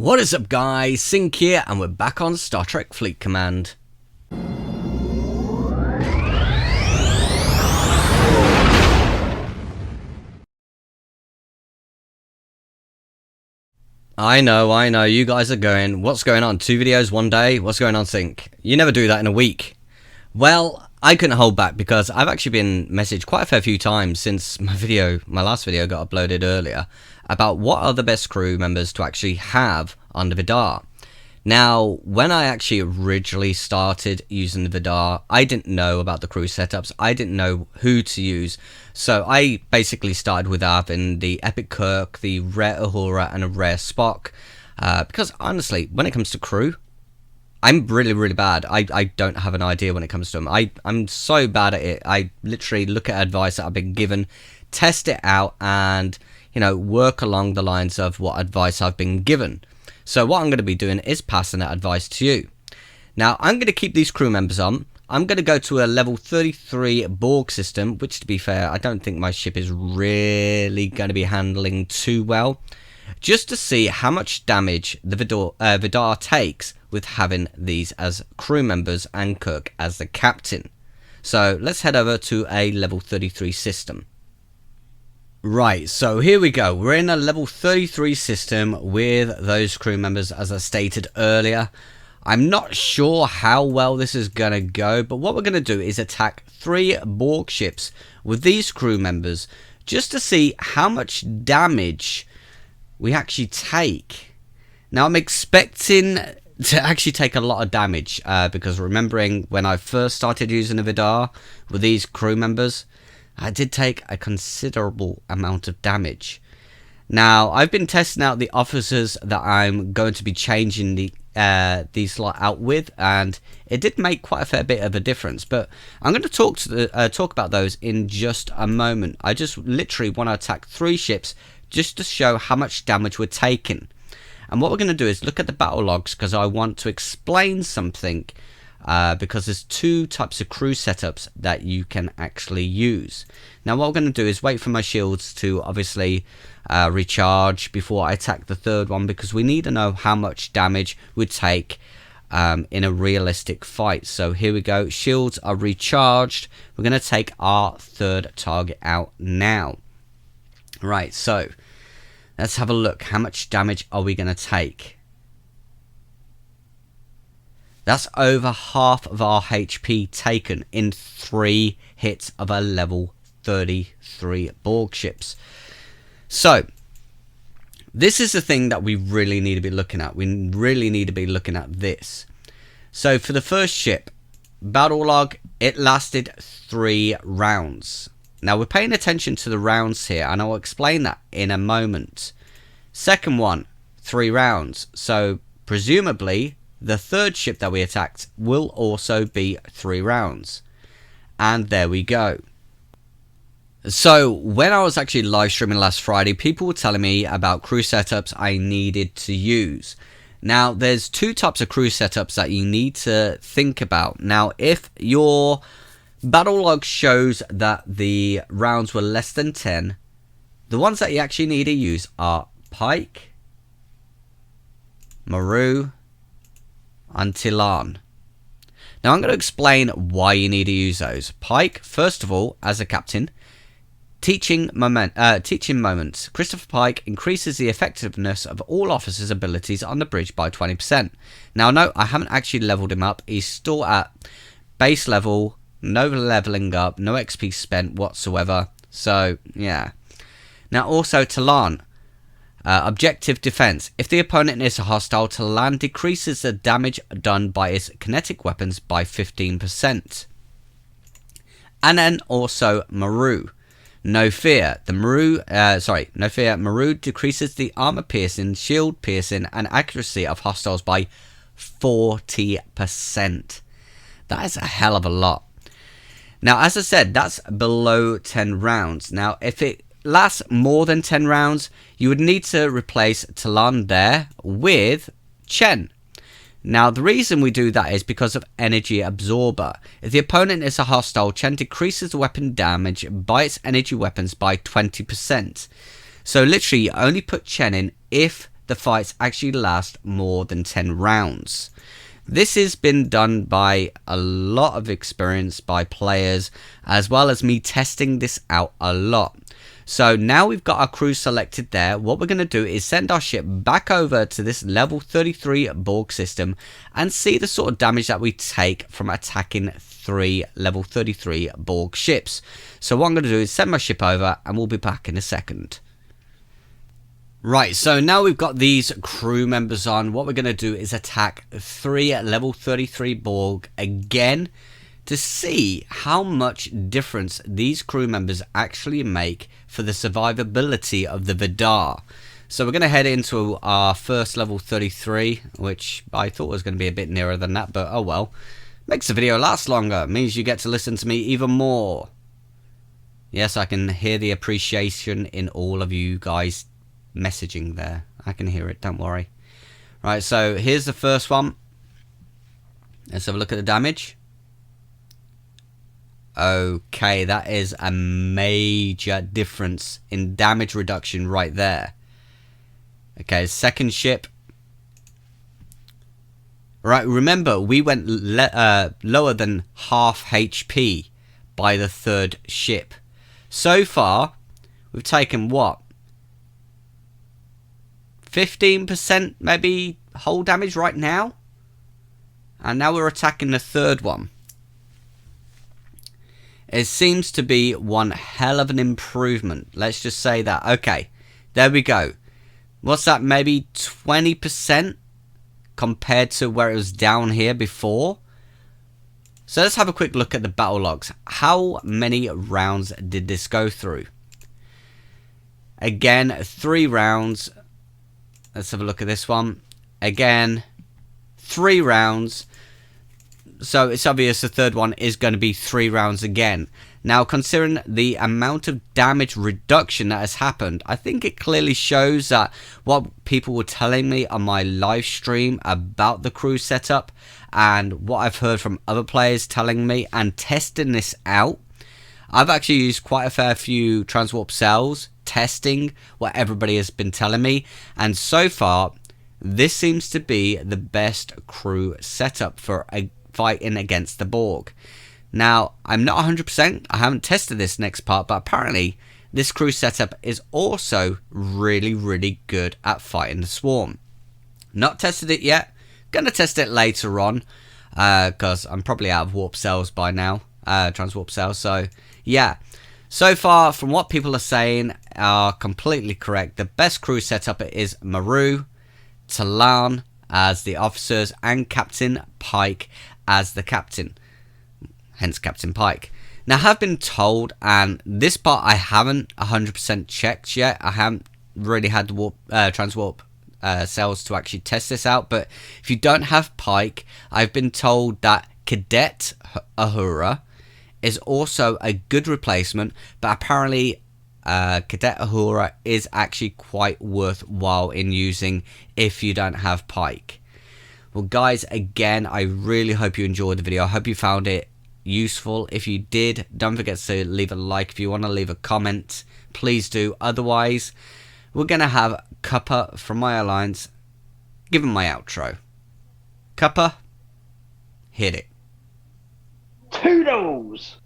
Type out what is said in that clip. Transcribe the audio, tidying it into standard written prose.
What is up guys, Synq here and we're back on Star Trek Fleet Command. I know, you guys are going, what's going on, 2 videos one day, what's going on Synq? You never do that in a week. Well, I couldn't hold back because I've actually been messaged quite a fair few times since my last video got uploaded earlier about what are the best crew members to actually have on the Vidar. Now, when I actually originally started using the Vidar, I didn't know about the crew setups, I didn't know who to use, so I basically started with having the Epic Kirk, the Rare Uhura and a Rare Spock, because honestly, when it comes to crew, I'm really bad. I don't have an idea when it comes to them. I'm so bad at it. I literally look at advice that I've been given, test it out, and work along the lines of what advice I've been given. So what I'm going to be doing is passing that advice to you. Now I'm going to keep these crew members on. I'm going to go to a level 33 Borg system, which to be fair, I don't think my ship is really going to be handling too well, just to see how much damage the Vidar takes with having these as crew members and Kirk as the captain. So let's head over to a level 33 system. Right, so here we go. We're in a level 33 system with those crew members as I stated earlier. I'm not sure how well this is going to go, but what we're going to do is attack 3 Borg ships with these crew members just to see how much damage we actually take. Now I'm expecting to actually take a lot of damage because remembering when I first started using the Vidar with these crew members, I did take a considerable amount of damage. Now I've been testing out the officers that I'm going to be changing these lot out with, and it did make quite a fair bit of a difference, but I'm going to talk about those in just a moment. I just literally want to attack 3 ships just to show how much damage we're taking. And what we're going to do is look at the battle logs because I want to explain something, because there's 2 types of crew setups that you can actually use. Now what we're going to do is wait for my shields to obviously recharge before I attack the 3rd one, because we need to know how much damage we take in a realistic fight. So here we go, shields are recharged. We're going to take our 3rd target out now. Right, so let's have a look. How much damage are we going to take? That's over half of our HP taken in 3 hits of a level 33 Borg ships. So this is the thing that we really need to be looking at. We really need to be looking at this. So for the first ship, battle log, it lasted 3 rounds. Now we're paying attention to the rounds here, and I'll explain that in a moment. Second one, 3 rounds. So presumably the 3rd ship that we attacked will also be 3 rounds. And there we go. So when I was actually live streaming last Friday, people were telling me about crew setups I needed to use. Now there's 2 types of crew setups that you need to think about. Now if your battle log shows that the rounds were less than 10, the ones that you actually need to use are Pike, Maru, and Tilan. Now I'm going to explain why you need to use those. Pike, first of all, as a captain, teaching moments. Christopher Pike increases the effectiveness of all officers' abilities on the bridge by 20%. Now no, I haven't actually leveled him up. He's still at base level, no leveling up, no XP spent whatsoever. So yeah. Now also Tilan. Objective defense. If the opponent is a hostile, Tilan decreases the damage done by its kinetic weapons by 15%. And then also Maru. No fear. Maru decreases the armor piercing, shield piercing, and accuracy of hostiles by 40%. That is a hell of a lot. Now, as I said, that's below 10 rounds. Now, if it lasts more than 10 rounds, you would need to replace Tilan there with Chen. Now the reason we do that is because of energy absorber. If the opponent is a hostile, Chen decreases the weapon damage by its energy weapons by 20%. So literally you only put Chen in if the fights actually last more than 10 rounds. This has been done by a lot of experience by players, as well as me testing this out a lot. So now we've got our crew selected there. What we're going to do is send our ship back over to this level 33 Borg system and see the sort of damage that we take from attacking 3 level 33 Borg ships. So what I'm going to do is send my ship over and we'll be back in a second. Right, so now we've got these crew members on. What we're going to do is attack 3 level 33 Borg again to see how much difference these crew members actually make for the survivability of the Vidar. So we're going to head into our first level 33, which I thought was going to be a bit nearer than that, but oh well. Makes the video last longer, means you get to listen to me even more. Yes, I can hear the appreciation in all of you guys messaging there. I can hear it, don't worry. Right, so here's the first one. Let's have a look at the damage. Okay, that is a major difference in damage reduction right there. Okay, second ship. Right, remember, we went lower than half HP by the third ship. So far, we've taken what? 15% maybe hull damage right now? And now we're attacking the third one. It seems to be one hell of an improvement. Let's just say that. Okay, there we go. What's that? Maybe 20% compared to where it was down here before. So let's have a quick look at the battle logs. How many rounds did this go through? Again, 3 rounds. Let's have a look at this one. Again, 3 rounds. So it's obvious the third one is going to be 3 rounds again. Now, considering the amount of damage reduction that has happened, I think it clearly shows that what people were telling me on my live stream about the crew setup and what I've heard from other players telling me and testing this out. I've actually used quite a fair few transwarp cells testing what everybody has been telling me, and so far this seems to be the best crew setup for fighting against the Borg. Now, I'm not 100%, I haven't tested this next part, but apparently this crew setup is also really good at fighting the Swarm. Not tested it yet, gonna test it later on, because I'm probably out of warp cells by now, transwarp cells, so yeah. So far, from what people are saying, are completely correct. The best crew setup is Maru, Talan as the officers, and Captain Pike as the captain. Hence Captain Pike. Now, I have been told, and this part I haven't 100% checked yet. I haven't really had the transwarp cells to actually test this out. But if you don't have Pike, I've been told that Cadet Uhura is also a good replacement. But apparently, Cadet Uhura is actually quite worthwhile in using if you don't have Pike. Well, guys, again, I really hope you enjoyed the video. I hope you found it useful. If you did, don't forget to leave a like. If you want to leave a comment, please do. Otherwise, we're going to have Cuppa from my alliance give him my outro. Cuppa, hit it. Toodles!